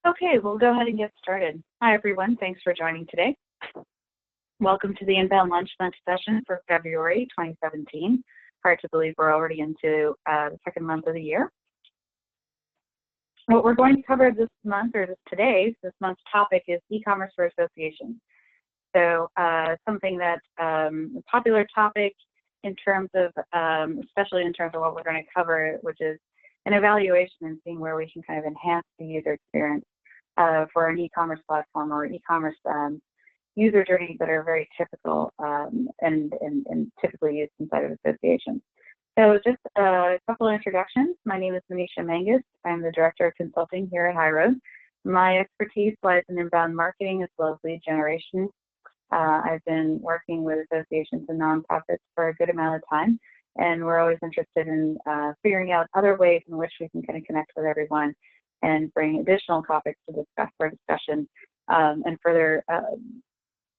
Okay, we'll go ahead and get started. Hi, everyone. Thanks for joining today. Welcome to the Inbound Lunch session for February 2017. Hard to believe we're already into the second month of the year. What we're going to cover this month, or this month's topic is e-commerce for associations. So something that a popular topic in terms of, especially in terms of what we're going to cover, which is an evaluation and seeing where we can kind of enhance the user experience for an e-commerce platform or e-commerce user journeys that are very typical and typically used inside of associations. So just a couple of introductions. My name is Manisha Mangus. I'm the Director of Consulting here at HighRoad. My expertise lies in inbound marketing as well as lead generation. I've been working with associations and nonprofits for a good amount of time, and we're always interested in figuring out other ways in which we can kind of connect with everyone and bring additional topics to discuss for discussion and further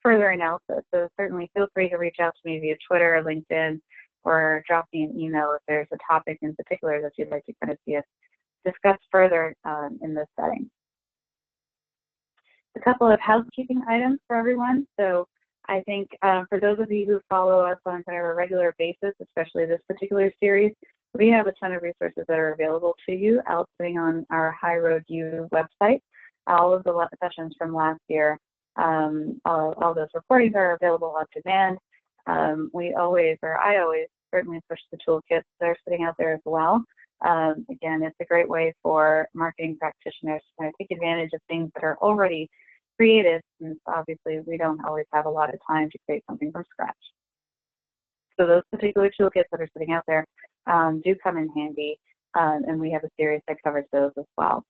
analysis. So certainly feel free to reach out to me via Twitter or LinkedIn, or drop me an email if there's a topic in particular that you'd like to kind of see us discuss further in this setting. A couple of housekeeping items for everyone. So I think for those of you who follow us on kind of a regular basis, especially this particular series, we have a ton of resources that are available to you outputting on our HighRoad U website. All of the sessions from last year, all those recordings are available on demand. I always certainly push the toolkits that are sitting out there as well. Again, it's a great way for marketing practitioners to kind of take advantage of things that are already created, since obviously we don't always have a lot of time to create something from scratch. So those particular toolkits that are sitting out there do come in handy, and we have a series that covers those as well.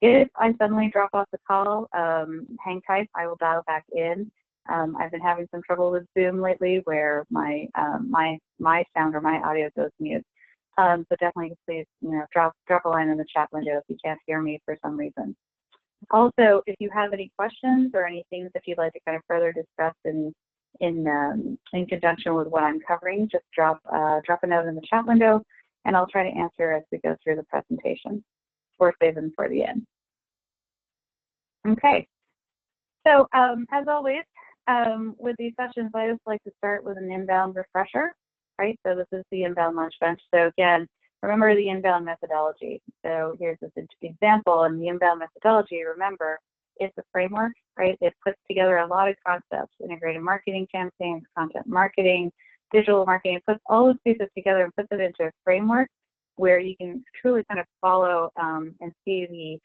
If I suddenly drop off the call, hang tight, I will dial back in. I've been having some trouble with Zoom lately where my sound or my audio goes mute. So definitely please, drop a line in the chat window if you can't hear me for some reason. Also, if you have any questions or any things that you'd like to kind of further discuss in conjunction with what I'm covering, just drop a note in the chat window, and I'll try to answer as we go through the presentation, or save them for the end. Okay. So as always, with these sessions, I just like to start with an inbound refresher, right? So this is the inbound lunch bench. So again, remember the inbound methodology. So here's this example, and the inbound methodology, remember, it's a framework, right? It puts together a lot of concepts: integrated marketing campaigns, content marketing, digital marketing. It puts all those pieces together and puts it into a framework where you can truly kind of follow and see the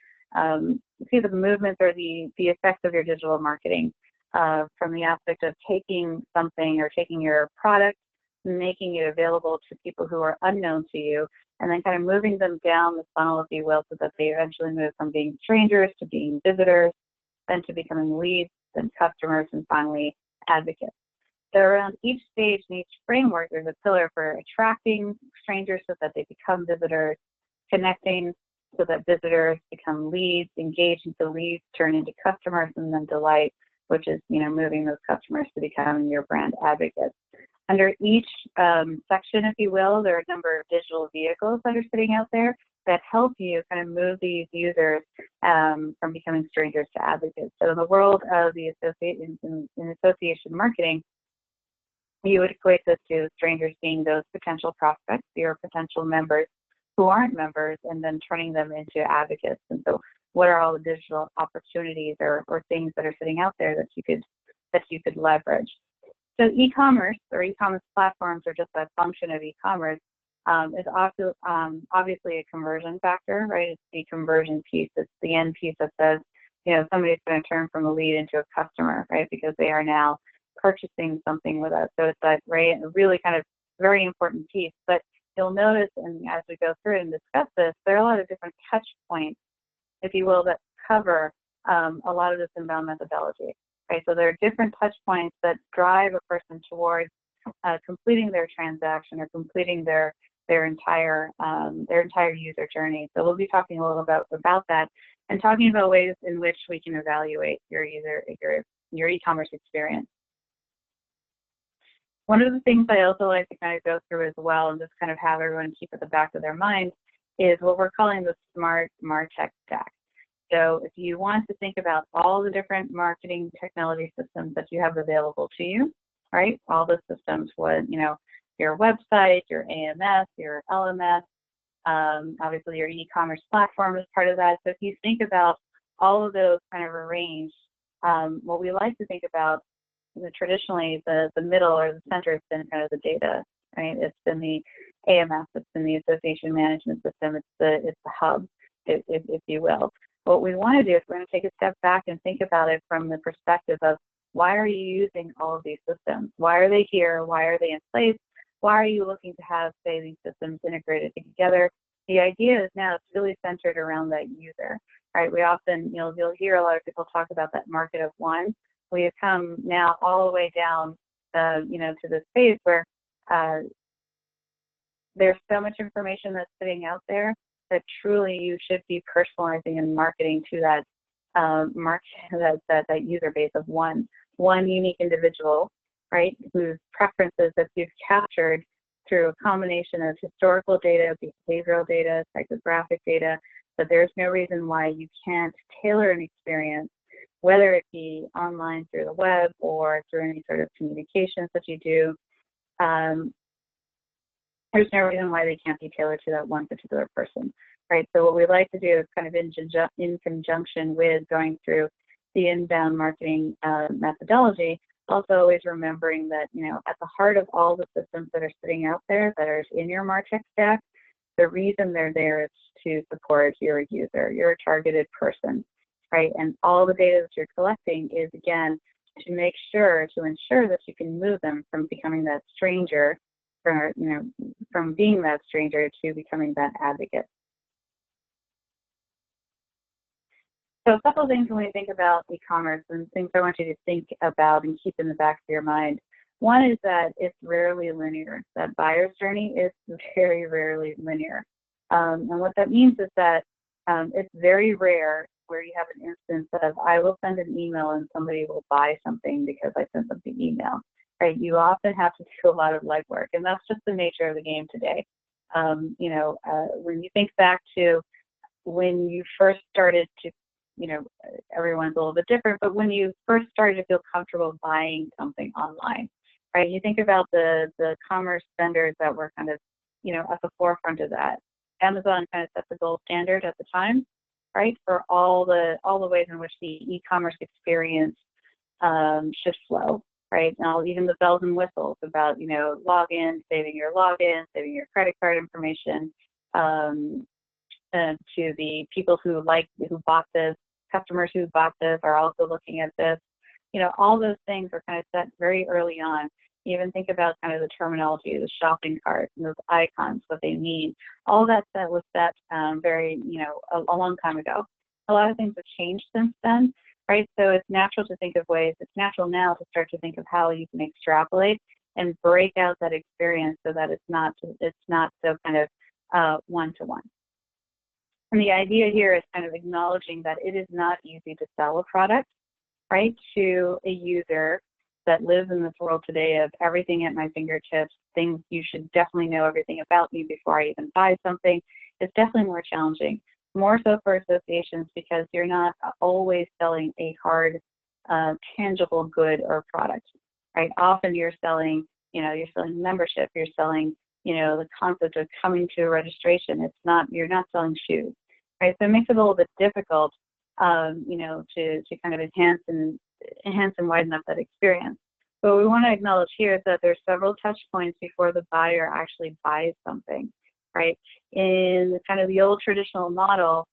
movements or the effects of your digital marketing from the aspect of taking something or taking your product, making it available to people who are unknown to you, and then kind of moving them down the funnel, if you will, so that they eventually move from being strangers to being visitors, then to becoming leads, then customers, and finally advocates. So around each stage in each framework, there's a pillar for attracting strangers so that they become visitors, connecting so that visitors become leads, engaging the leads turn into customers, and then delight, which is moving those customers to becoming your brand advocates. Under each section, if you will, there are a number of digital vehicles that are sitting out there that help you kind of move these users from becoming strangers to advocates. So in the world of the association marketing, you would equate this to strangers being those potential prospects, your potential members who aren't members, and then turning them into advocates. And so what are all the digital opportunities or things that are sitting out there that you could leverage? So e-commerce or e-commerce platforms are just a function of e-commerce. Is also obviously a conversion factor, right? It's the conversion piece. It's the end piece that says, somebody's going to turn from a lead into a customer, right? Because they are now purchasing something with us. So it's a really kind of very important piece. But you'll notice, and as we go through it and discuss this, there are a lot of different touch points, if you will, that cover a lot of this inbound methodology. Right, so there are different touch points that drive a person towards completing their transaction or completing their entire user journey. So we'll be talking a little about that and talking about ways in which we can evaluate your e-commerce experience. One of the things I also like to kind of go through as well, and just kind of have everyone keep at the back of their mind, is what we're calling the smart MarTech stack. So if you want to think about all the different marketing technology systems that you have available to you, right? All the systems would, your website, your AMS, your LMS, obviously your e-commerce platform is part of that. So if you think about all of those kind of arranged, what we like to think about, traditionally the middle or the center has been kind of the data, right? It's been the AMS, it's been the association management system, it's the hub, if you will. What we want to do is we're going to take a step back and think about it from the perspective of why are you using all of these systems? Why are they here? Why are they in place? Why are you looking to have, say, these systems integrated together? The idea is now it's really centered around that user, right? We often, you'll hear a lot of people talk about that market of one. We have come now all the way down, to this phase where there's so much information that's sitting out there that truly you should be personalizing and marketing to that that user base of one unique individual, right, whose preferences that you've captured through a combination of historical data, behavioral data, psychographic data, that there's no reason why you can't tailor an experience, whether it be online through the web or through any sort of communications that you do. There's no reason why they can't be tailored to that one particular person, right? So what we like to do is kind of in conjunction with going through the inbound marketing methodology, also always remembering that, at the heart of all the systems that are sitting out there that are in your MarTech stack, the reason they're there is to support your user, your targeted person, right? And all the data that you're collecting is, again, to ensure that you can move them from becoming that stranger, from being that stranger to becoming that advocate. So a couple of things when we think about e-commerce and things I want you to think about and keep in the back of your mind. One is that it's rarely linear. That buyer's journey is very rarely linear. And what that means is that it's very rare where you have an instance of, I will send an email and somebody will buy something because I sent them the email, right? You often have to do a lot of legwork, and that's just the nature of the game today. When you think back to when you first started to, everyone's a little bit different, but when you first started to feel comfortable buying something online, right? You think about the commerce vendors that were kind of, at the forefront of that. Amazon kind of set the gold standard at the time, right? For all the ways in which the e-commerce experience should flow, right? Now, even the bells and whistles about, login, saving your login, saving your credit card information, and to the people who bought this, customers who bought this are also looking at this. All those things are kind of set very early on. You even think about kind of the terminology, the shopping carts and those icons, what they mean. All that was set very, a long time ago. A lot of things have changed since then, right? So it's natural to think of ways, it's natural now to start to think of how you can extrapolate and break out that experience so that it's not so kind of one-to-one. And the idea here is kind of acknowledging that it is not easy to sell a product, right, to a user that lives in this world today of everything at my fingertips, things you should definitely know everything about me before I even buy something. It's definitely more challenging, more so for associations because you're not always selling a hard, tangible good or product, right? Often you're selling, you're selling membership, you're selling, the concept of coming to a registration. You're not selling shoes, right? So it makes it a little bit difficult, to kind of enhance and widen up that experience. But what we want to acknowledge here is that there's several touch points before the buyer actually buys something, right? In kind of the old traditional model,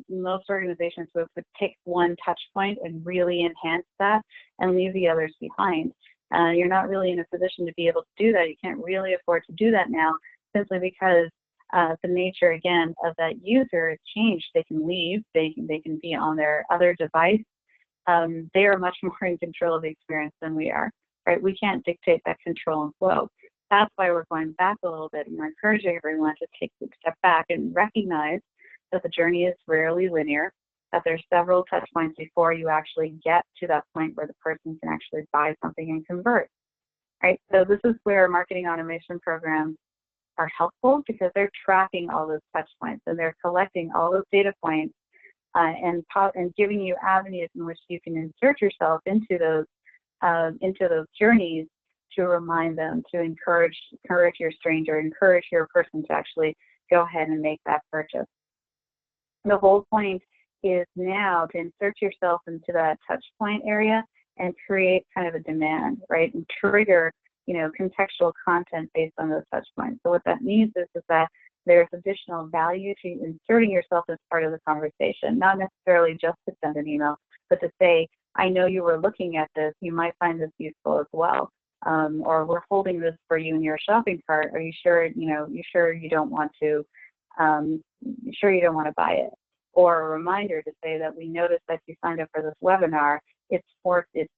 most organizations would take one touch point and really enhance that and leave the others behind. You're not really in a position to be able to do that. You can't really afford to do that now simply because the nature, again, of that user has changed. They can leave. They can be on their other device. They are much more in control of the experience than we are, right? We can't dictate that control and flow. That's why we're going back a little bit and we're encouraging everyone to take a step back and recognize that the journey is rarely linear, that there's several touch points before you actually get to that point where the person can actually buy something and convert, right? So this is where marketing automation programs are helpful because they're tracking all those touch points and they're collecting all those data points and giving you avenues in which you can insert yourself into those journeys to remind them, to encourage your stranger, encourage your person to actually go ahead and make that purchase. The whole point is now to insert yourself into that touch point area and create kind of a demand, right? And trigger, contextual content based on those touch points. So what that means is that there's additional value to inserting yourself as part of the conversation, not necessarily just to send an email, but to say, I know you were looking at this, you might find this useful as well. Or we're holding this for you in your shopping cart. Are you sure, you don't want to buy it? Or a reminder to say that we noticed that you signed up for this webinar. It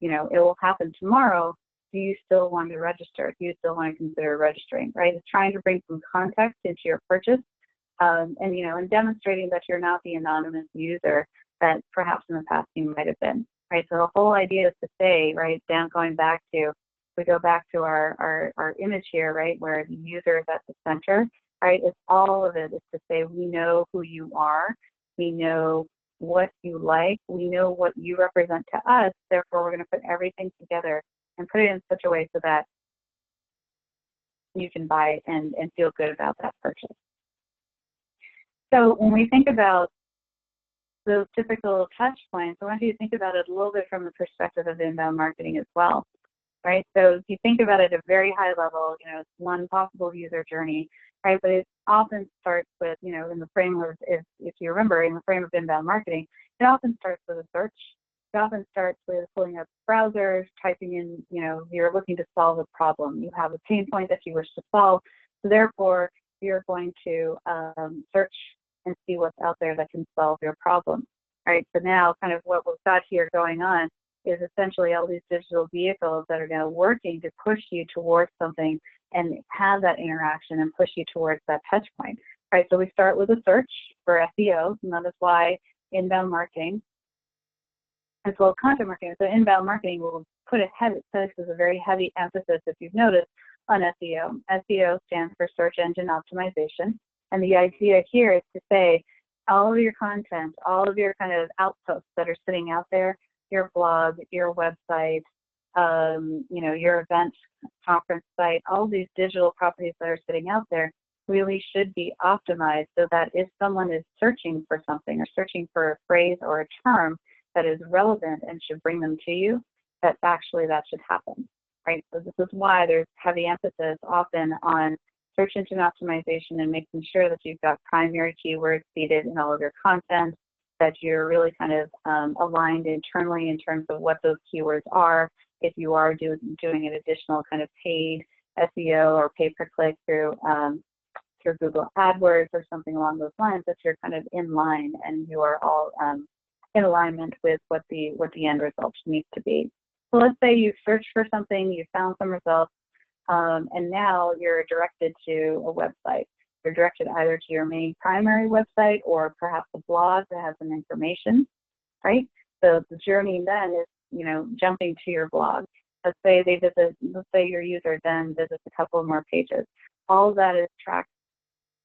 will happen tomorrow. Do you still want to register? Do you still want to consider registering, right? It's trying to bring some context into your purchase and demonstrating that you're not the anonymous user that perhaps in the past you might have been, right? So the whole idea is to say, right, we go back to our image here, right, where the user is at the center, right? It's all of it is to say we know who you are, we know what you like, we know what you represent to us, therefore we're going to put everything together and put it in such a way so that you can buy and feel good about that purchase. So when we think about those typical touch points, I want you to think about it a little bit from the perspective of inbound marketing as well, right? So if you think about it at a very high level, it's one possible user journey, right? But it often starts with, in the frame of, if you remember, in the frame of inbound marketing, it often starts with a search. It often starts with pulling up browsers, typing in, you're looking to solve a problem. You have a pain point that you wish to solve. So therefore, you're going to search and see what's out there that can solve your problem, right? So now kind of what we've got here going on is essentially all these digital vehicles that are now working to push you towards something and have that interaction and push you towards that touch point, right? So we start with a search for SEO, and that is why inbound marketing, as well as content marketing. So inbound marketing will put places a very heavy emphasis, if you've noticed, on SEO. SEO stands for search engine optimization. And the idea here is to say all of your content, all of your kind of outposts that are sitting out there, your blog, your website, your event conference site, all these digital properties that are sitting out there really should be optimized so that if someone is searching for something or searching for a phrase or a term that is relevant and should bring them to you, that actually that should happen, right? So this is why there's heavy emphasis often on search engine optimization and making sure that you've got primary keywords seated in all of your content, that you're really kind of aligned internally in terms of what those keywords are. If you are doing an additional kind of paid SEO or pay-per-click through Google AdWords or something along those lines, that you're kind of in line and you are all in alignment with what the end result needs to be. So let's say you searched for something, you found some results, and now you're directed to a website. You're directed either to your main primary website or perhaps a blog that has some information, right? So the journey then is, jumping to your blog. Let's say your user then visits a couple more pages. All of that is tracked,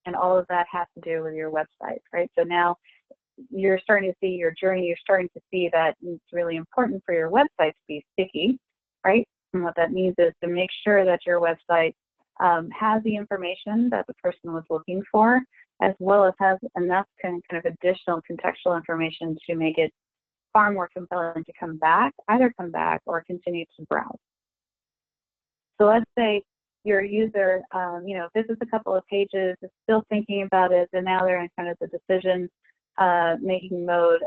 and all of that has to do with your website, right? So now you're starting to see your journey. You're starting to see that it's really important for your website to be sticky, right? And what that means is to make sure that your website has the information that the person was looking for, as well as has enough kind of additional contextual information to make it far more compelling to either come back or continue to browse. So let's say your user, visits a couple of pages, is still thinking about it, and now they're in kind of the decision making mode,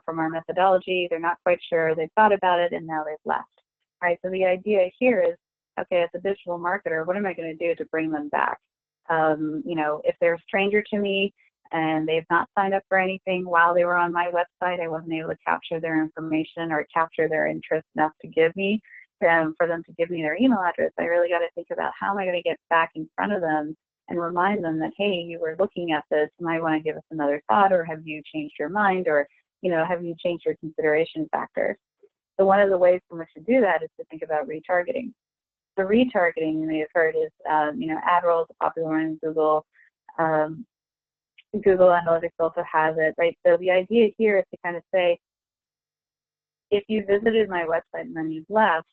from our methodology. They're not quite sure, they've thought about it, and now they've left, right? So the idea here is, okay, as a digital marketer, what am I going to do to bring them back? If they're a stranger to me and they've not signed up for anything while they were on my website, I wasn't able to capture their information or capture their interest enough to give me, for them to give me their email address. I really got to think about how am I going to get back in front of them and remind them that, hey, you were looking at this, you might want to give us another thought, or have you changed your mind, or have you changed your consideration factors? So one of the ways in which to do that is to think about retargeting. The retargeting you may have heard is, you know, ad rolls are popular in Google. Google Analytics also has it, right? So the idea here is to kind of say, if you visited my website and then you've left,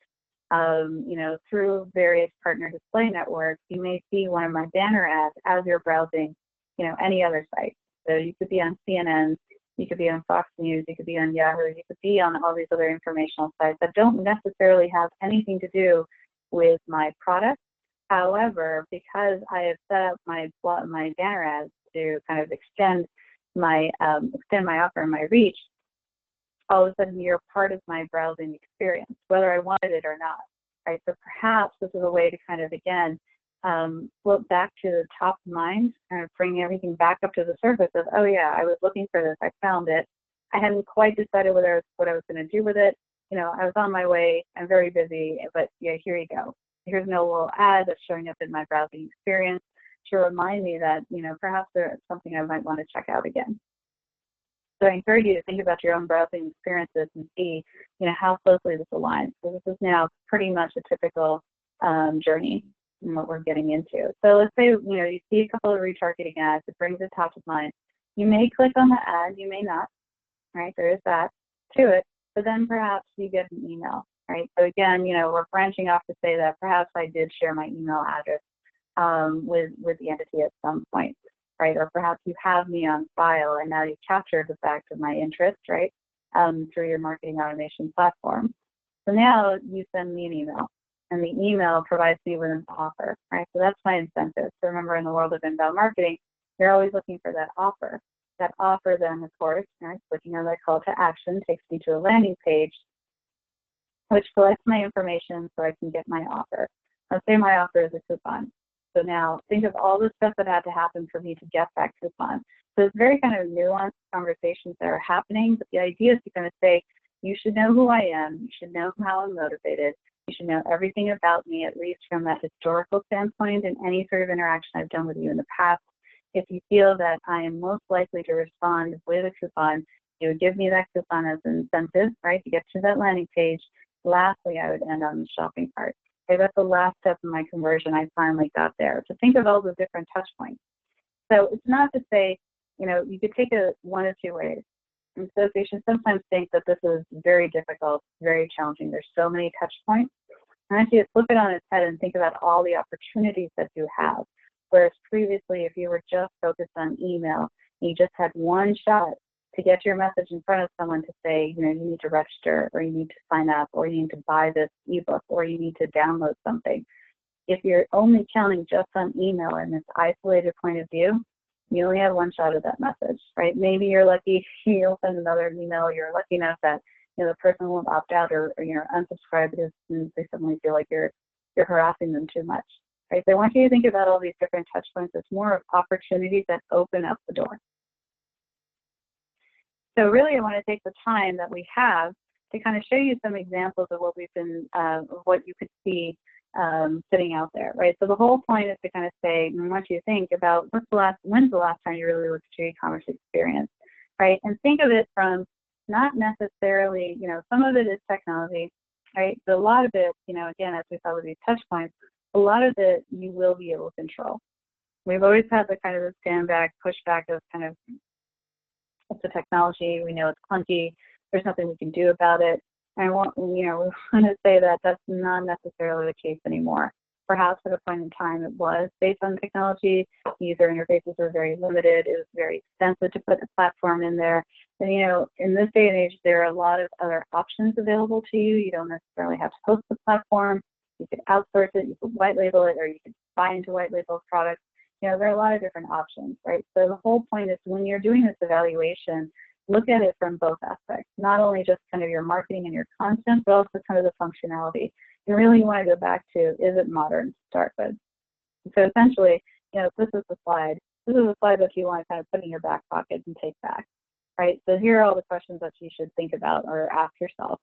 you know, through various partner display networks, you may see one of my banner ads as you're browsing, you know, any other site. So you could be on CNN, you could be on Fox News, you could be on Yahoo, you could be on all these other informational sites that don't necessarily have anything to do with my product. However, because I have set up my banner ads to kind of extend my offer and my reach, all of a sudden you're part of my browsing experience, whether I wanted it or not, right? So perhaps this is a way to kind of, again, float back to the top of mind, kind of bring everything back up to the surface of, oh yeah, I was looking for this, I found it. I hadn't quite decided what I was going to do with it. You know, I was on my way, I'm very busy, but yeah, here you go. Here's no little ad that's showing up in my browsing experience to remind me that, you know, perhaps there's something I might want to check out again. So I encourage you to think about your own browsing experiences and see, you know, how closely this aligns. So this is now pretty much a typical journey in what we're getting into. So let's say, you know, you see a couple of retargeting ads, it brings it top of mind. You may click on the ad, you may not, right? There is that to it, but then perhaps you get an email, right? So again, you know, we're branching off to say that perhaps I did share my email address with the entity at some point, right? Or perhaps you have me on file and now you've captured the fact of my interest, right? Through your marketing automation platform. So now you send me an email, and the email provides me with an offer, right? So that's my incentive. So remember, in the world of inbound marketing, you're always looking for that offer. That offer then, of course, right, clicking on that call to action takes me to a landing page, which collects my information so I can get my offer. Let's say my offer is a coupon. So now think of all the stuff that had to happen for me to get that coupon. So it's very kind of nuanced conversations that are happening, but the idea is to kind of say, you should know who I am, you should know how I'm motivated, you should know everything about me, at least from that historical standpoint and any sort of interaction I've done with you in the past. If you feel that I am most likely to respond with a coupon, you would give me that coupon as an incentive, right, to get to that landing page. Lastly, I would end on the shopping cart. Okay, that's the last step in my conversion. I finally got there. So think of all the different touch points. So it's not to say, you know, you could take it one of two ways. And associations sometimes think that this is very difficult, very challenging. There's so many touch points. And actually, flip it on its head and think about all the opportunities that you have. Whereas previously, if you were just focused on email, you just had one shot to get your message in front of someone to say, you know, you need to register, or you need to sign up, or you need to buy this ebook, or you need to download something. If you're only counting just on email in this isolated point of view, you only have one shot at that message, right? Maybe you're lucky, you'll send another email, you're lucky enough that, you know, the person won't opt out or you know, unsubscribe because they suddenly feel like you're harassing them too much, right? So I want you to think about all these different touch points as more of opportunities that open up the door. So really, I want to take the time that we have to kind of show you some examples of what we've been, what you could see sitting out there, right? So the whole point is to kind of say, I want you to think about when's the last time you really looked at your e-commerce experience, right? And think of it from not necessarily, you know, some of it is technology, right? But a lot of it, you know, again, as we saw with these touch points, a lot of it you will be able to control. We've always had the kind of the stand back, push back of kind of, it's a technology, we know it's clunky, there's nothing we can do about it. And we want to say that that's not necessarily the case anymore. Perhaps at a point in time it was based on technology, user interfaces were very limited, it was very expensive to put a platform in there. And you know, in this day and age, there are a lot of other options available to you. You don't necessarily have to host the platform, you could outsource it, you could white label it, or you could buy into white label products. You know, there are a lot of different options, right? So the whole point is when you're doing this evaluation, look at it from both aspects, not only just kind of your marketing and your content, but also kind of the functionality. And really you want to go back to, is it modern to start with? So essentially, you know, this is the slide. This is a slide that you want to kind of put in your back pocket and take back, right? So here are all the questions that you should think about or ask yourself.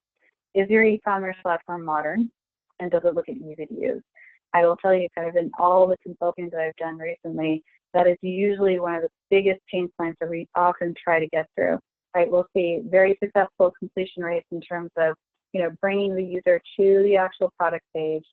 Is your e-commerce platform modern? And does it look easy to use? I will tell you, kind of in all the consulting that I've done recently, that is usually one of the biggest pain points that we often try to get through, right? We'll see very successful completion rates in terms of, you know, bringing the user to the actual product page,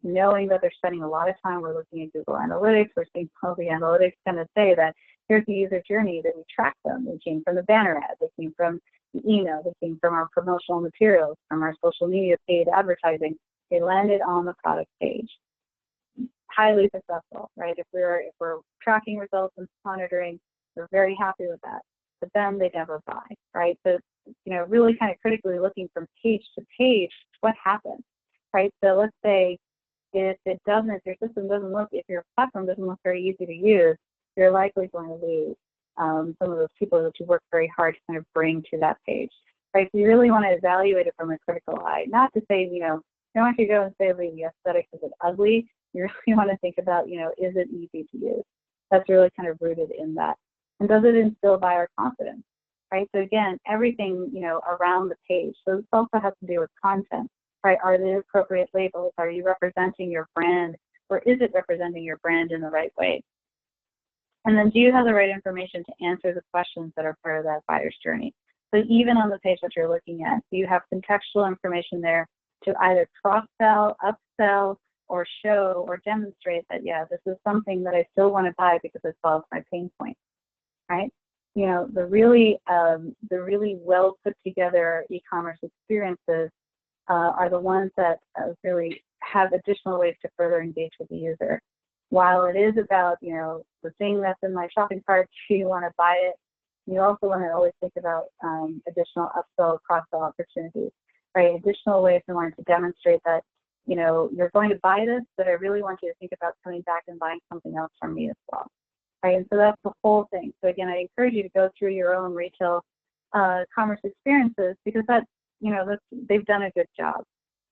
knowing that they're spending a lot of time, we're looking at Google Analytics, we're seeing all the analytics kind of say that here's the user journey, that we track them. They came from the banner ad, they came from the email, they came from our promotional materials, from our social media paid advertising. They landed on the product page. Highly successful, right? If we're tracking results and monitoring, we're very happy with that. But then they never buy, right? So, really kind of critically looking from page to page, what happens, right? So let's say if your system doesn't look, if your platform doesn't look very easy to use, you're likely going to lose some of those people that you work very hard to kind of bring to that page, right? So you really want to evaluate it from a critical eye, not to say, you don't want to go and say the aesthetics is it ugly. You really want to think about, is it easy to use? That's really kind of rooted in that. And does it instill buyer confidence, right? So again, everything, around the page. So this also has to do with content, right? Are there appropriate labels? Are you representing your brand, or is it representing your brand in the right way? And then do you have the right information to answer the questions that are part of that buyer's journey? So even on the page that you're looking at, do you have contextual information there to either cross-sell, upsell, or show or demonstrate that, yeah, this is something that I still want to buy because it solves my pain point, right? The really well put together e-commerce experiences are the ones that really have additional ways to further engage with the user. While it is about, the thing that's in my shopping cart, do you want to buy it? You also want to always think about additional upsell, cross-sell opportunities, right? Additional ways in order to demonstrate that, you're going to buy this, but I really want you to think about coming back and buying something else from me as well, right? And so that's the whole thing. So again, I encourage you to go through your own retail commerce experiences, because they've done a good job,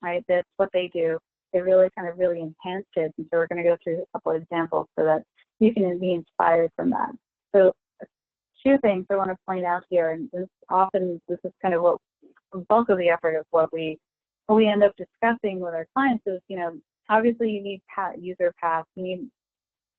right? That's what they do. They really enhanced it. And so we're going to go through a couple of examples so that you can be inspired from that. So two things I want to point out here, and this is kind of what the bulk of the effort of what we end up discussing with our clients is, obviously you need user paths, you need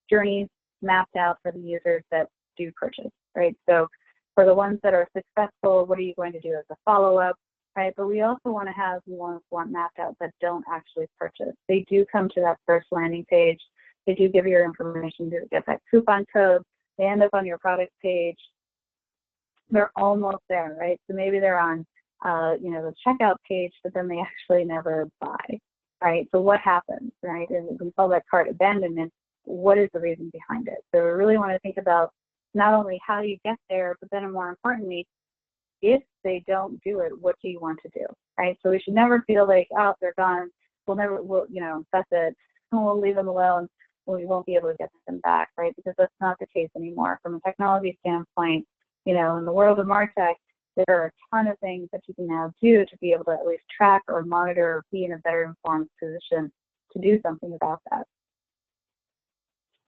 journeys mapped out for the users that do purchase, right? So for the ones that are successful, what are you going to do as a follow-up, right? But we also want to have the ones mapped out that don't actually purchase. They do come to that first landing page. They do give your information to get that coupon code. They end up on your product page. They're almost there, right? So maybe they're on the checkout page, but then they actually never buy, right? So what happens, right? And we call that cart abandonment. What is the reason behind it? So we really want to think about not only how you get there, but then more importantly, if they don't do it, what do you want to do, right? So we should never feel like, oh, they're gone. That's it. We'll leave them alone. We won't be able to get them back, right? Because that's not the case anymore. From a technology standpoint, in the world of MarTech, there are a ton of things that you can now do to be able to at least track or monitor or be in a better informed position to do something about that.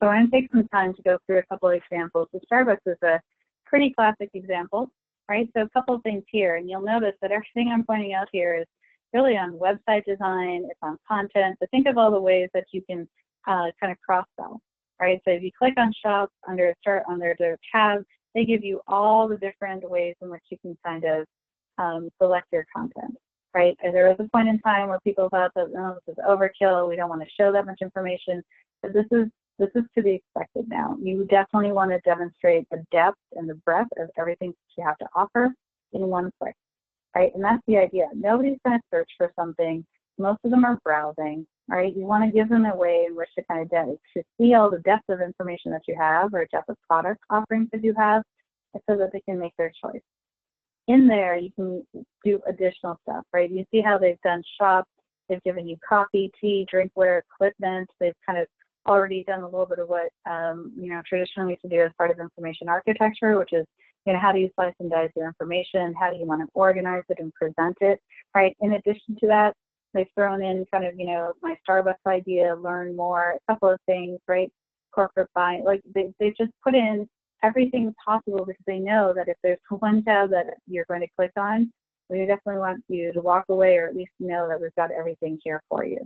So I'm going to take some time to go through a couple of examples. So Starbucks is a pretty classic example, right? So a couple of things here, and you'll notice that everything I'm pointing out here is really on website design, it's on content. So think of all the ways that you can kind of cross-sell, right? So if you click on shop under their tab, they give you all the different ways in which you can kind of select your content, right? And there was a point in time where people thought that, no, this is overkill, we don't want to show that much information, but this is to be expected now. You definitely want to demonstrate the depth and the breadth of everything that you have to offer in one click, right? And that's the idea. Nobody's going to search for something. Most of them are browsing, right? You want to give them a way in which to kind of to see all the depth of information that you have, or depth of product offerings that you have, so that they can make their choice. In there, you can do additional stuff, right? You see how they've done shop. They've given you coffee, tea, drinkware, equipment. They've kind of already done a little bit of what traditionally we used to do as part of information architecture, which is how do you slice and dice your information? How do you want to organize it and present it, right? In addition to that, they've thrown in kind of my Starbucks idea, learn more, a couple of things, right? Corporate buying, like they just put in everything possible, because they know that if there's one tab that you're going to click on, we definitely want you to walk away, or at least know that we've got everything here for you.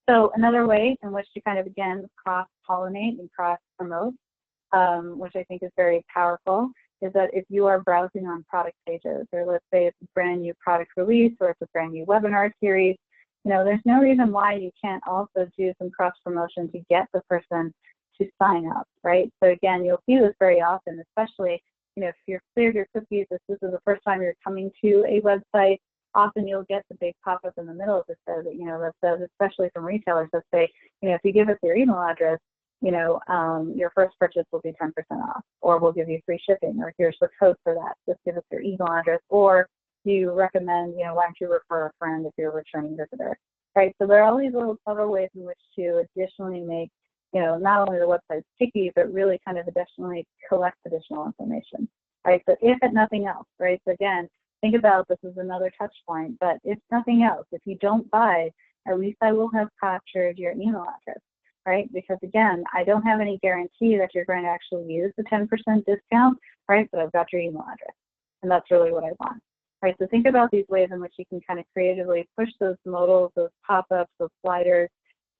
So another way in which to kind of, again, cross-pollinate and cross-promote, which I think is very powerful, is that if you are browsing on product pages, or let's say it's a brand new product release, or it's a brand new webinar series, there's no reason why you can't also do some cross promotion to get the person to sign up, right? So again, you'll see this very often, especially, if you're cleared your cookies, if this is the first time you're coming to a website, often you'll get the big pop-up in the middle that says, that says, especially from retailers, that say, if you give us your email address, your first purchase will be 10% off, or we'll give you free shipping, or here's the code for that. Just give us your email address, or you recommend, why don't you refer a friend if you're a returning visitor, right? So there are all these little clever ways in which to additionally make, not only the website sticky, but really kind of additionally collect additional information, right? So if at nothing else, right? So again, think about this as another touch point, but if nothing else, if you don't buy, at least I will have captured your email address, right? Because again, I don't have any guarantee that you're going to actually use the 10% discount, right? But I've got your email address, and that's really what I want, right? So think about these ways in which you can kind of creatively push those modals, those pop-ups, those sliders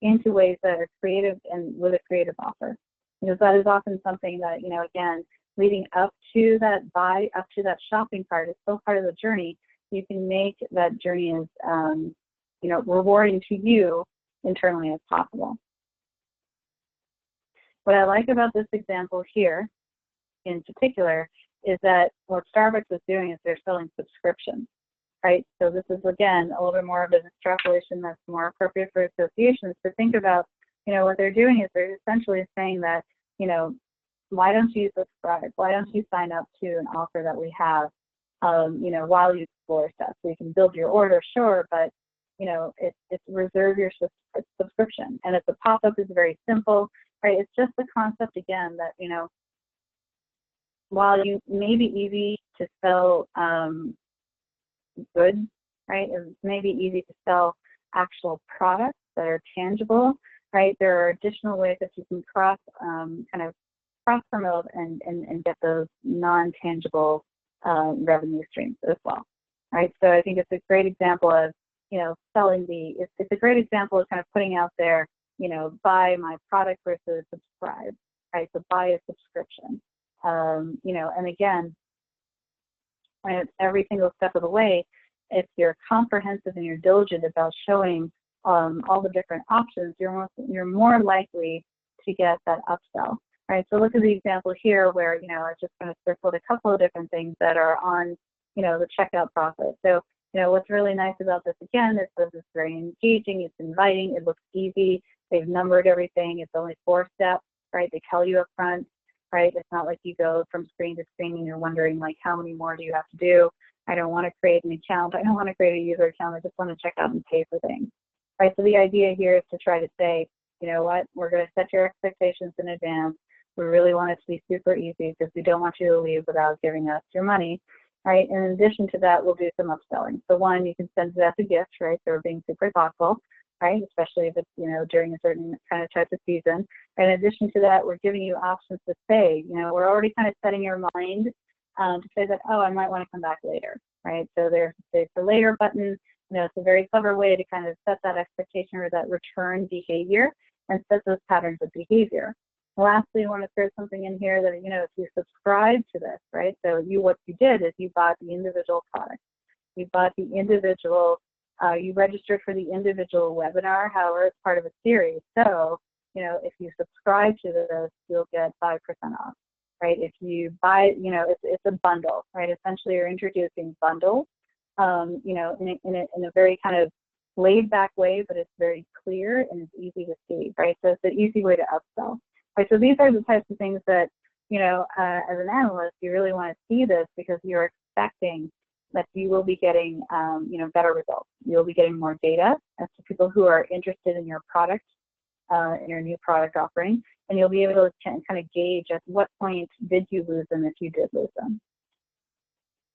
into ways that are creative and with a creative offer. Because that is often something that, again, leading up to that buy, up to that shopping cart is still part of the journey. You can make that journey as, rewarding to you internally as possible. What I like about this example here in particular is that what Starbucks is doing is they're selling subscriptions, right? So this is, again, a little bit more of an extrapolation that's more appropriate for associations to think about, what they're doing is they're essentially saying that, why don't you subscribe? Why don't you sign up to an offer that we have, while you explore stuff? So you can build your order, sure, but, it's reserve your subscription. And if the pop-up is very simple, right? It's just the concept, again, that, while you may be easy to sell goods, right? It may be easy to sell actual products that are tangible, right? There are additional ways that you can cross-promote and get those non-tangible revenue streams as well, right? So I think it's a great example of, selling it's a great example of kind of putting out there, buy my product versus subscribe, right? So buy a subscription, and again, every single step of the way, if you're comprehensive and you're diligent about showing all the different options, you're more likely to get that upsell, right? So look at the example here where, I just kind of circled a couple of different things that are on, the checkout process. So, what's really nice about this, again, is that it's very engaging, it's inviting, it looks easy, they've numbered everything, it's only 4 steps, right? They tell you up front, right? It's not like you go from screen to screen and you're wondering, like, how many more do you have to do? I don't want to create an account. I don't want to create a user account. I just want to check out and pay for things, right? So the idea here is to try to say, you know what, we're going to set your expectations in advance. We really want it to be super easy because we don't want you to leave without giving us your money, right? And in addition to that, we'll do some upselling. So one, you can send it as a gift, right? So we're being super thoughtful, right? Especially if it's, during a certain kind of type of season. And in addition to that, we're giving you options to say, we're already kind of setting your mind to say that, oh, I might want to come back later, right? So there's the later button. It's a very clever way to kind of set that expectation or that return behavior and set those patterns of behavior. Lastly, I want to throw something in here that, if you subscribe to this, right? So what you did is you bought the individual product. You bought the individual, you registered for the individual webinar, however, it's part of a series. So, if you subscribe to this, you'll get 5% off, right? If you buy, it's a bundle, right? Essentially, you're introducing bundles, in a very kind of laid back way, but it's very clear and it's easy to see, right? So it's an easy way to upsell. Right, so these are the types of things that, as an analyst, you really want to see this because you're expecting that you will be getting, better results. You'll be getting more data as to people who are interested in your product, in your new product offering, and you'll be able to kind of gauge at what point did you lose them if you did lose them.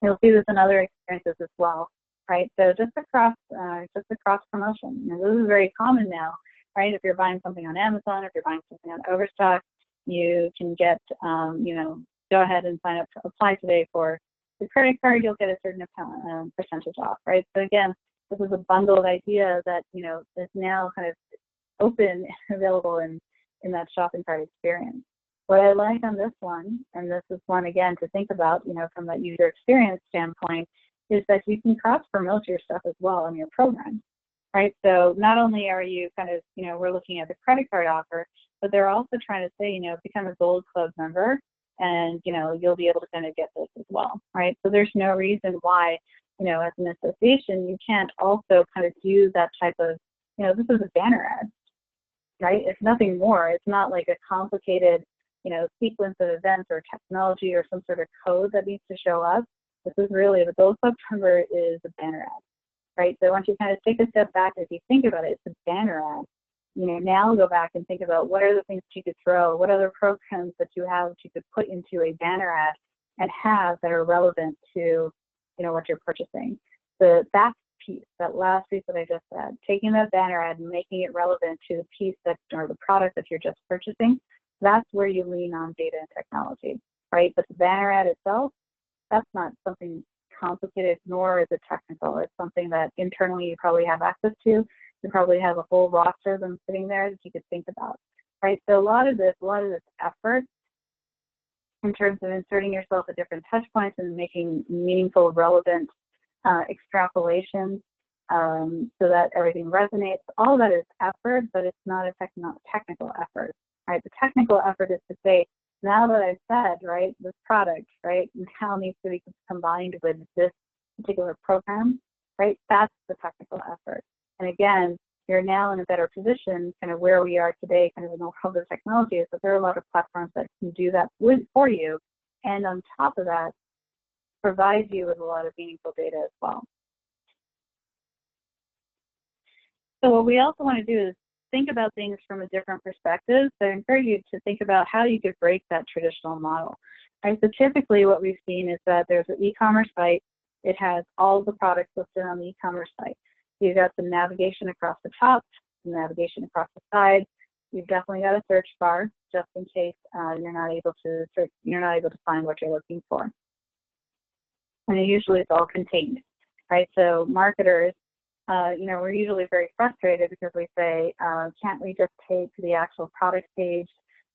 You'll see this in other experiences as well, right? So just a cross promotion. This is very common now. Right? If you're buying something on Amazon, if you're buying something on Overstock, you can get, go ahead and sign up to apply today for the credit card. You'll get a certain percentage off, right? So again, this is a bundled idea that, is now kind of open and available in that shopping cart experience. What I like on this one, and this is one, again, to think about, from that user experience standpoint, is that you can cross-promote your stuff as well in your program. right? So not only are you kind of, we're looking at the credit card offer, but they're also trying to say, become a Gold Club member, and, you'll be able to kind of get this as well, right? So there's no reason why, as an association, you can't also kind of do that type of, this is a banner ad, right? It's nothing more. It's not like a complicated, sequence of events or technology or some sort of code that needs to show up. This is really, the Gold Club member is a banner ad, right? So once you kind of take a step back, if you think about it, it's a banner ad. Now go back and think about what are the things that you could throw, what other programs that you have that you could put into a banner ad and have that are relevant to, what you're purchasing. That piece, that last piece that I just said, taking that banner ad and making it relevant to the piece that, or the product that you're just purchasing, that's where you lean on data and technology, right? But the banner ad itself, that's not something complicated, nor is it technical. It's something that internally you probably have access to. You probably have a whole roster of them sitting there that you could think about, right? So a lot of this effort in terms of inserting yourself at different touch points and making meaningful, relevant extrapolations so that everything resonates, all that is effort, but it's not a technical effort, right? The technical effort is to say, now that I've said, right, this product, right, now needs to be combined with this particular program, right? That's the technical effort. And again, you're now in a better position, kind of where we are today, kind of in the world of technology, is that there are a lot of platforms that can do that for you. And on top of that, provide you with a lot of meaningful data as well. So what we also want to do is think about things from a different perspective. So I encourage you to think about how you could break that traditional model. Right? So typically what we've seen is that there's an e-commerce site. It has all the products listed on the e-commerce site. You've got some navigation across the top, some navigation across the side. You've definitely got a search bar just in case you're not able to search, you're not able to find what you're looking for. And usually it's all contained, right? So marketers, we're usually very frustrated because we say, can't we just take the actual product page,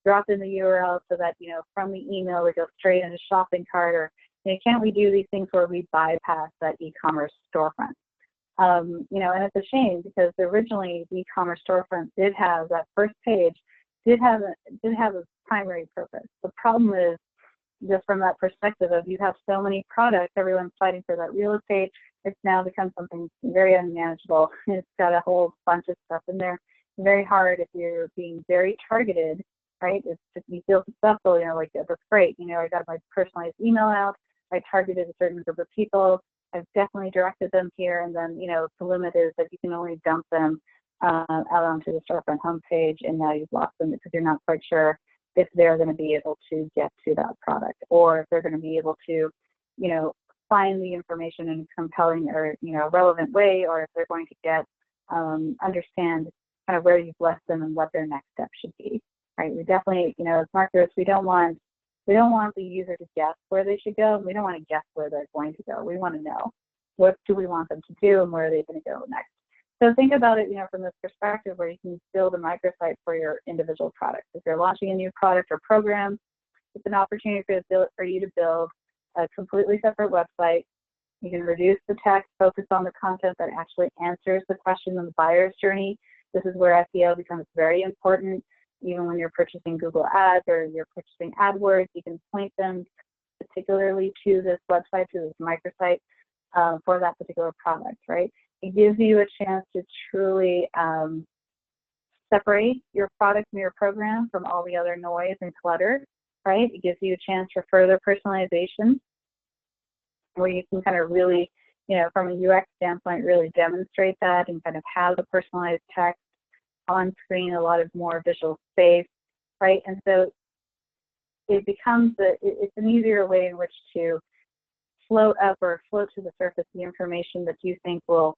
drop in the URL so that, from the email we go straight into shopping cart, or can't we do these things where we bypass that e-commerce storefront? And it's a shame because originally the e-commerce storefront did have that first page, did have a primary purpose. The problem is, just from that perspective of you have so many products, everyone's fighting for that real estate, it's now become something very unmanageable. It's got a whole bunch of stuff in there. Very hard if you're being very targeted, right? It's just, you feel successful, like that's great. I got my personalized email out. I targeted a certain group of people. I've definitely directed them here, and then, the limit is that you can only dump them out onto the storefront homepage, and now you've lost them because you're not quite sure if they're going to be able to get to that product, or if they're going to be able to, find the information in a compelling or, relevant way, or if they're going to get, understand kind of where you've left them and what their next step should be, right? We definitely, as marketers, we don't want the user to guess where they should go. We don't want to guess where they're going to go. We want to know what do we want them to do and where are they going to go next. So think about it, from this perspective where you can build a microsite for your individual products. If you're launching a new product or program, it's an opportunity for you to build a completely separate website. You can reduce the text, focus on the content that actually answers the question on the buyer's journey. This is where SEO becomes very important. Even when you're purchasing Google Ads or you're purchasing AdWords, you can point them particularly to this website, to this microsite for that particular product, right? It gives you a chance to truly separate your product and your program from all the other noise and clutter, right? It gives you a chance for further personalization where you can kind of really, from a UX standpoint, really demonstrate that and kind of have the personalized text on screen, a lot of more visual space, right? And so it becomes, it's an easier way in which to float up or float to the surface the information that you think will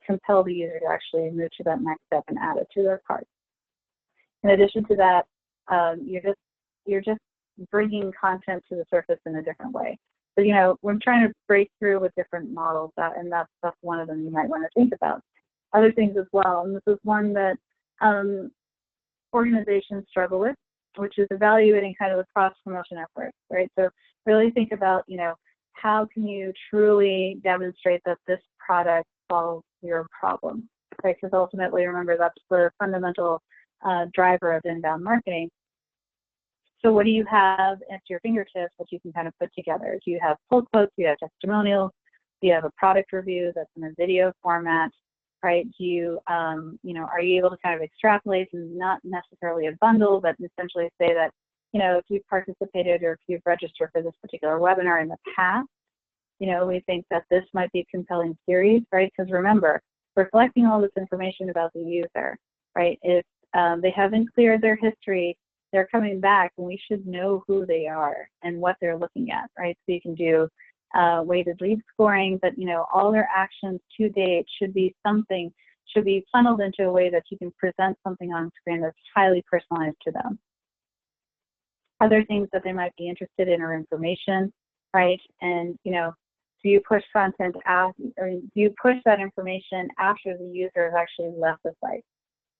compel the user to actually move to that next step and add it to their cart. In addition to that, you're just bringing content to the surface in a different way. So, we're trying to break through with different models, and that's one of them you might want to think about. Other things as well, and this is one that organizations struggle with, which is evaluating kind of the cross-promotion efforts, right? So really think about, how can you truly demonstrate that this product solves your problem, right? Because ultimately, remember, that's the fundamental driver of inbound marketing. So what do you have at your fingertips that you can kind of put together? Do you have pull quotes? Do you have testimonials? Do you have a product review that's in a video format, right? Do you, are you able to kind of extrapolate and not necessarily a bundle, but essentially say that, if you've participated or if you've registered for this particular webinar in the past, we think that this might be a compelling series, right? Because remember, we're collecting all this information about the user, right? If they haven't cleared their history, they're coming back, and we should know who they are and what they're looking at, right? So you can do weighted lead scoring, but all their actions to date should be funneled into a way that you can present something on screen that's highly personalized to them. Other things that they might be interested in are information, right? And do you push content out, or do you push that information after the user has actually left the site,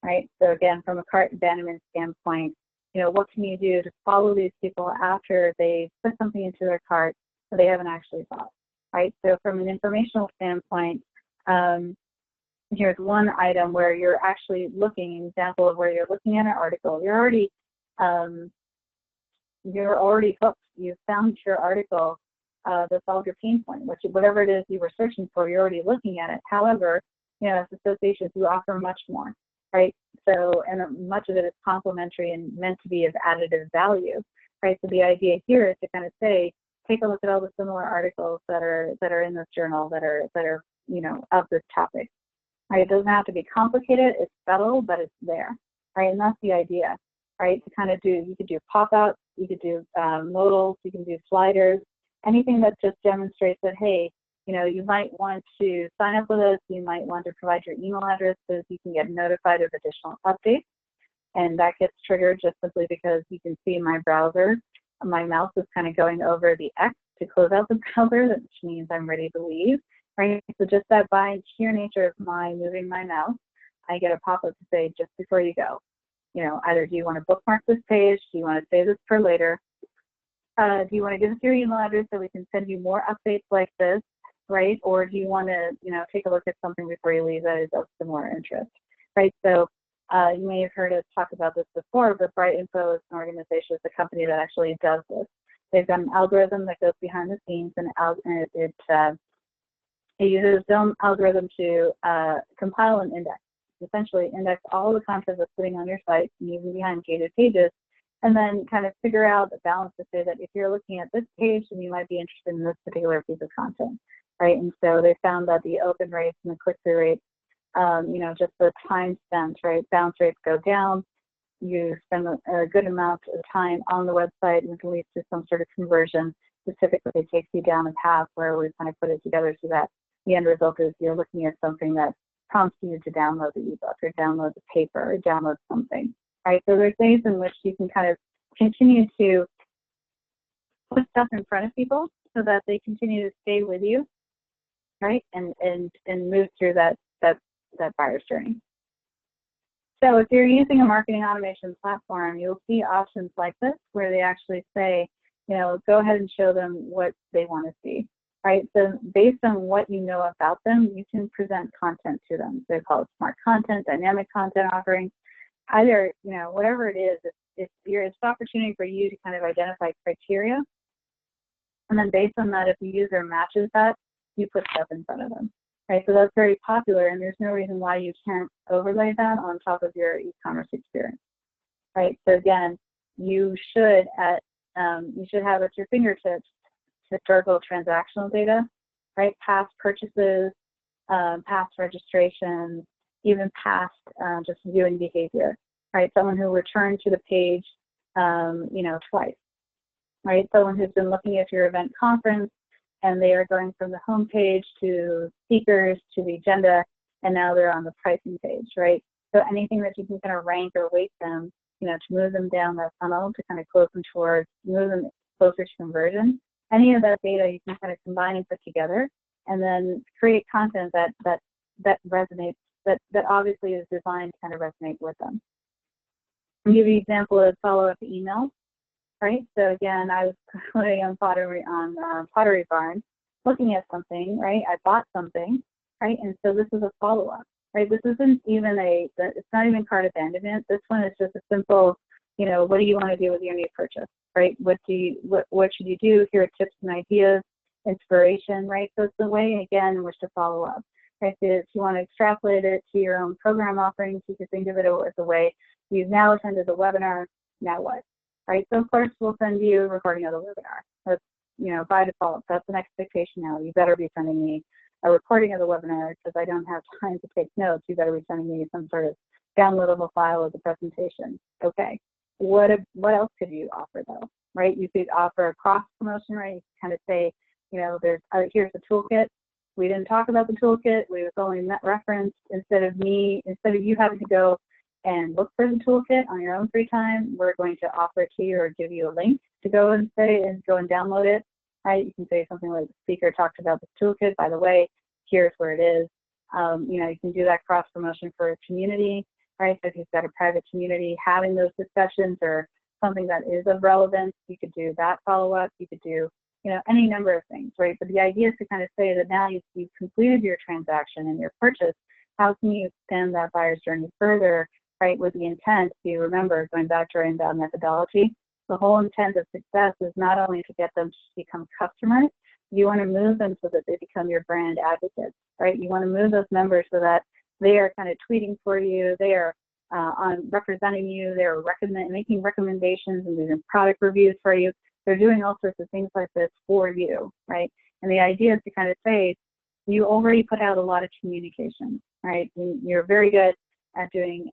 right? So again, from a cart abandonment standpoint, what can you do to follow these people after they put something into their cart that they haven't actually bought, right? So from an informational standpoint, here's one item where you're actually looking, an example of where you're looking at an article. You're already hooked. You've found your article that solved your pain point, whatever it is you were searching for, you're already looking at it. However, as associations, you offer much more, right? So, and much of it is complementary and meant to be of additive value, right? So the idea here is to kind of say, take a look at all the similar articles that are in this journal that are of this topic, right? It doesn't have to be complicated. It's subtle, but it's there, right? And that's the idea, right? To kind of you could do pop-outs, you could do modals, you can do sliders, anything that just demonstrates that, hey, you might want to sign up with us, you might want to provide your email address so that you can get notified of additional updates. And that gets triggered just simply because you can see in my browser, my mouse is kind of going over the X to close out the browser, which means I'm ready to leave, right? So just that by sheer nature of my moving my mouse, I get a pop-up to say, just before you go, either do you want to bookmark this page, do you want to save this for later, do you want to give us your email address so we can send you more updates like this, right? Or do you want to, take a look at something before you leave that is of similar interest, right? So you may have heard us talk about this before, but Bright Info is an organization, it's a company that actually does this. They've got an algorithm that goes behind the scenes, and it uses its own algorithm to compile an index, essentially index all the content that's sitting on your site, even behind gated pages, and then kind of figure out the balance to say that if you're looking at this page, then you might be interested in this particular piece of content, right? And so they found that the open rates and the click-through rates, just the time spent, right? Bounce rates go down. You spend a good amount of time on the website, which leads to some sort of conversion. Specifically, it takes you down a path where we kind of put it together so that the end result is you're looking at something that prompts you to download the ebook or download the paper or download something, right? So there's ways in which you can kind of continue to put stuff in front of people so that they continue to stay with you, right? And move through that buyer's journey. So if you're using a marketing automation platform, you'll see options like this where they actually say, go ahead and show them what they want to see, right? So based on what you know about them, you can present content to them. They call it smart content, dynamic content offerings. Either, whatever it is, it's an opportunity for you to kind of identify criteria. And then based on that, if the user matches that, you put stuff in front of them. Right, so that's very popular, and there's no reason why you can't overlay that on top of your e-commerce experience. Right, so again, you should have at your fingertips historical transactional data, right? Past purchases, past registrations, even past just viewing behavior. Right, someone who returned to the page, twice. Right, someone who's been looking at your event conference, and they are going from the home page to speakers to the agenda, and now they're on the pricing page, right? So anything that you can kind of rank or weight them, to move them down that funnel, to kind of close them towards, move them closer to conversion. Any of that data you can kind of combine and put together, and then create content that resonates, that obviously is designed to kind of resonate with them. I'll give you an example of follow-up email. Right, so again, I was putting on Pottery Barn, looking at something, right? I bought something, right? And so this is a follow-up, right? This isn't even it's not even cart abandonment. This one is just a simple, what do you want to do with your new purchase, right? What should you do? Here are tips and ideas, inspiration, right? So it's the way, again, in which to follow up, right? So if you want to extrapolate it to your own program offerings, you can think of it as a way. You've now attended the webinar, now what, right? So of course, we'll send you a recording of the webinar. That's, by default, that's an expectation now. You better be sending me a recording of the webinar because I don't have time to take notes. You better be sending me some sort of downloadable file of the presentation. Okay. What else could you offer though, right? You could offer a cross promotion, right? You could kind of say, here's a toolkit. We didn't talk about the toolkit. We was only referenced. Instead of you having to go and look for the toolkit on your own free time, we're going to offer it to you or give you a link to go and download it, right? You can say something like, the speaker talked about the toolkit, by the way, here's where it is. You can do that cross promotion for a community, right? So if you've got a private community having those discussions or something that is of relevance, you could do that follow-up. You could do, any number of things, right? But the idea is to kind of say that now you've completed your transaction and your purchase. How can you extend that buyer's journey further, right? With the intent to, remember, going back to our inbound methodology, the whole intent of success is not only to get them to become customers, you want to move them so that they become your brand advocates, right? You want to move those members so that they are kind of tweeting for you, they are representing you, they're making recommendations and doing product reviews for you. They're doing all sorts of things like this for you, right? And the idea is to kind of say, you already put out a lot of communication, right? You're very good at doing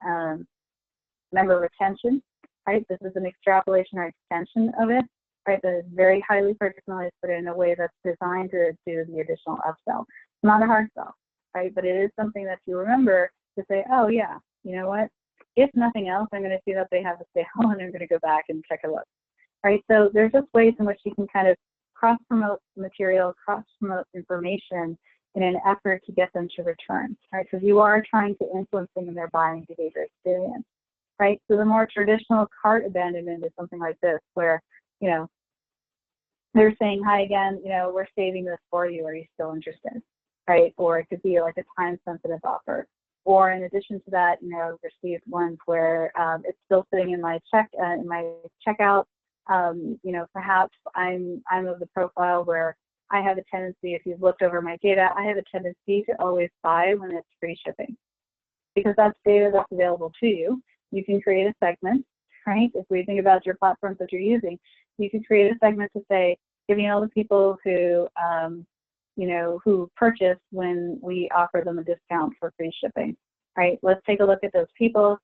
member retention, right? This is an extrapolation or extension of it, right? That is very highly personalized, but in a way that's designed to do the additional upsell. It's not a hard sell, right? But it is something that you remember to say, oh yeah, you know what? If nothing else, I'm going to see that they have a sale and I'm going to go back and take a look, right? So there's just ways in which you can kind of cross-promote material, cross-promote information in an effort to get them to return, right? Because you are trying to influence them in their buying behavior experience, right? So the more traditional cart abandonment is something like this, where, they're saying, hi again, we're saving this for you. Are you still interested, right? Or it could be like a time-sensitive offer. Or in addition to that, I've received ones where it's still sitting in my checkout. Perhaps I'm of the profile where I have a tendency, if you've looked over my data, I have a tendency to always buy when it's free shipping, because that's data that's available to you. You can create a segment, right? If we think about your platforms that you're using, you can create a segment to say, giving all the people who, who purchase when we offer them a discount for free shipping, right? Let's take a look at those people.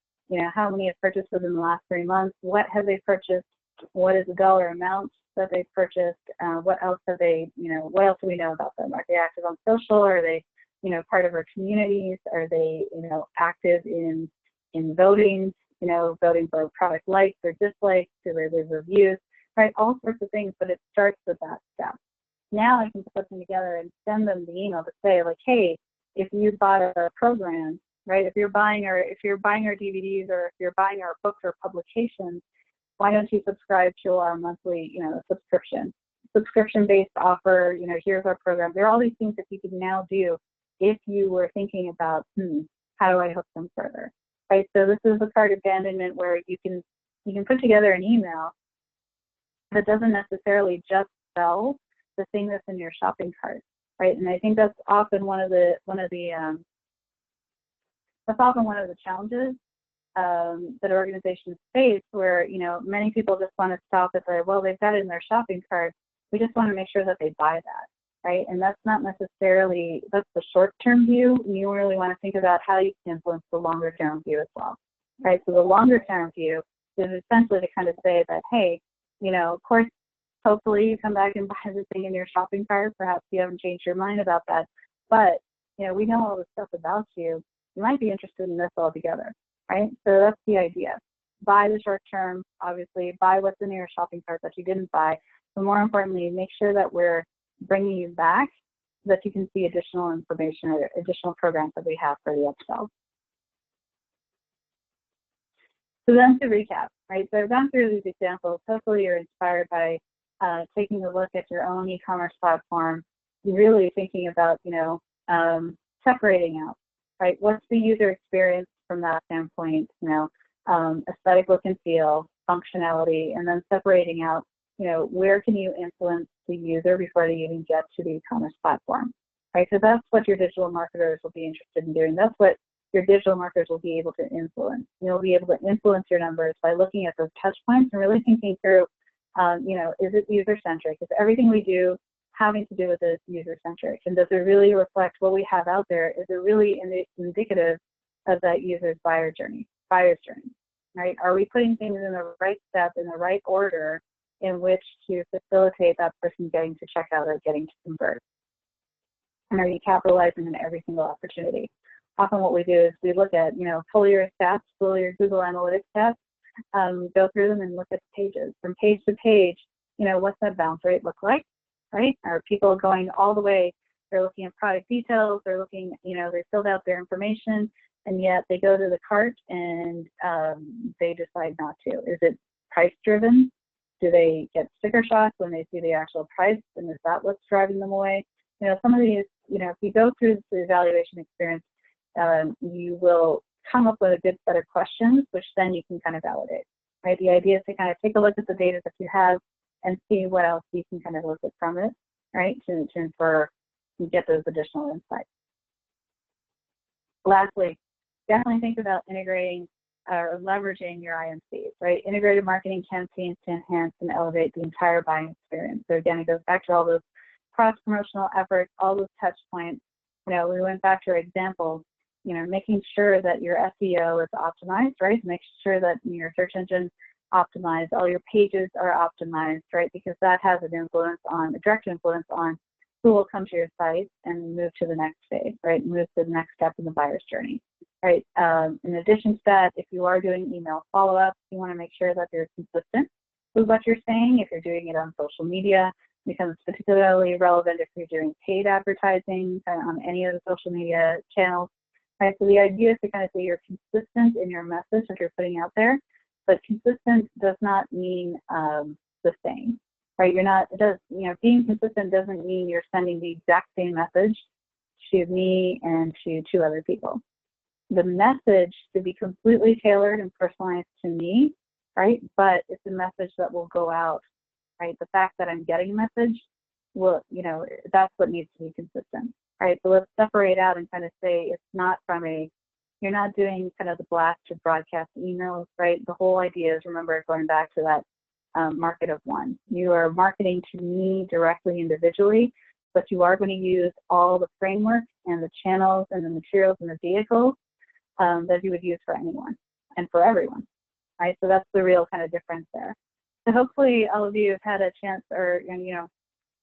How many have purchased within the last 3 months? What have they purchased? What is the dollar amount that they've purchased? What else have they, what else do we know about them? Are they active on social? Are they, part of our communities? Are they, active in voting, voting for product likes or dislikes? Do they leave reviews? Right, all sorts of things, but it starts with that step. Now I can put them together and send them the email to say, like, hey, if you bought our program, right? If you're buying our DVDs or if you're buying our books or publications, why don't you subscribe to our monthly, subscription-based offer? Here's our program. There are all these things that you can now do if you were thinking about, how do I hook them further, right? So this is a cart abandonment where you can put together an email that doesn't necessarily just sell the thing that's in your shopping cart, right? And I think that's often one of the challenges that organizations face, where many people just want to stop at they've got it in their shopping cart. We just want to make sure that they buy that, right? And that's not necessarily, that's the short-term view. You really want to think about how you can influence the longer-term view as well, right? So the longer-term view is essentially to kind of say that, hey, of course, hopefully you come back and buy the thing in your shopping cart. Perhaps you haven't changed your mind about that. But, we know all this stuff about you. You might be interested in this altogether, right? So that's the idea. Buy the short term, obviously. Buy what's in your shopping cart that you didn't buy. But more importantly, make sure that we're bringing you back so that you can see additional information or additional programs that we have for the upsell. So then to recap, right? So I've gone through these examples. Hopefully you're inspired by taking a look at your own e-commerce platform, really thinking about, separating out right? What's the user experience from that standpoint, aesthetic look and feel, functionality, and then separating out, where can you influence the user before they even get to the e-commerce platform, right? So that's what your digital marketers will be interested in doing. That's what your digital marketers will be able to influence. You'll be able to influence your numbers by looking at those touch points and really thinking through, is it user-centric? Is everything we do having to do with this user-centric? And does it really reflect what we have out there? Is it really indicative of that user's buyer's journey, right? Are we putting things in the right step, in the right order in which to facilitate that person getting to checkout or getting to convert? And are you capitalizing on every single opportunity? Often what we do is we look at, pull your stats, pull your Google Analytics stats, go through them and look at pages. From page to page, what's that bounce rate look like, right? Are people going all the way, they're looking at product details, they're looking, they filled out their information, and yet they go to the cart and they decide not to. Is it price driven? Do they get sticker shock when they see the actual price, and is that what's driving them away? Some of these, if you go through the evaluation experience, you will come up with a good set of questions, which then you can kind of validate, right? The idea is to kind of take a look at the data that you have and see what else you can kind of look at from it, right, to infer and get those additional insights. Lastly, definitely think about integrating or leveraging your IMCs, right? Integrated marketing campaigns to enhance and elevate the entire buying experience. So again, it goes back to all those cross-promotional efforts, all those touch points. We went back to our examples, making sure that your SEO is optimized, right? Make sure that your search engine optimized, all your pages are optimized, right? Because that has an influence on, a direct influence on who will come to your site and move to the next phase, right? Move to the next step in the buyer's journey, right? In addition to that, if you are doing email follow-ups, you want to make sure that you're consistent with what you're saying. If you're doing it on social media, it becomes particularly relevant if you're doing paid advertising on any of the social media channels, right? So the idea is to kind of say you're consistent in your message that you're putting out there, but consistent does not mean the same, right? Being consistent doesn't mean you're sending the exact same message to me and to two other people. The message should be completely tailored and personalized to me, right? But it's a message that will go out, right? The fact that I'm getting a message will, that's what needs to be consistent, right? So let's separate out and kind of say it's not you're not doing kind of the blast or broadcast emails, right? The whole idea is, remember, going back to that market of one. You are marketing to me directly, individually, but you are going to use all the framework and the channels and the materials and the vehicles that you would use for anyone and for everyone, right? So that's the real kind of difference there. So hopefully all of you have had a chance, or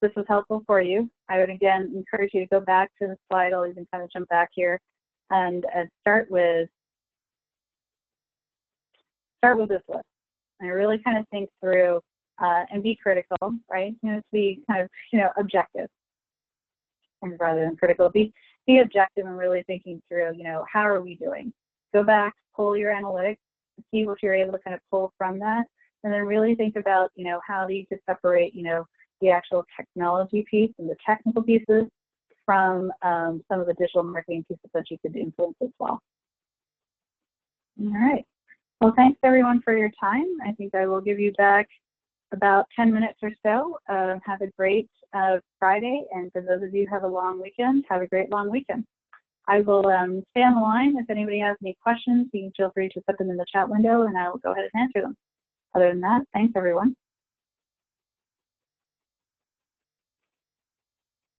this was helpful for you. I would again encourage you to go back to the slide. I'll even kind of jump back here and start with this list and really kind of think through and be critical, right? To be kind of objective, and rather than critical, be objective and really thinking through, how are we doing? Go back, pull your analytics, see what you're able to kind of pull from that, and then really think about, how you could separate, the actual technology piece and the technical pieces from some of the digital marketing pieces that you could influence as well. All right. Well, thanks everyone for your time. I think I will give you back about 10 minutes or so. Have a great Friday, and for those of you who have a long weekend, have a great long weekend. I will stay on the line. If anybody has any questions, you can feel free to put them in the chat window, and I will go ahead and answer them. Other than that, thanks everyone.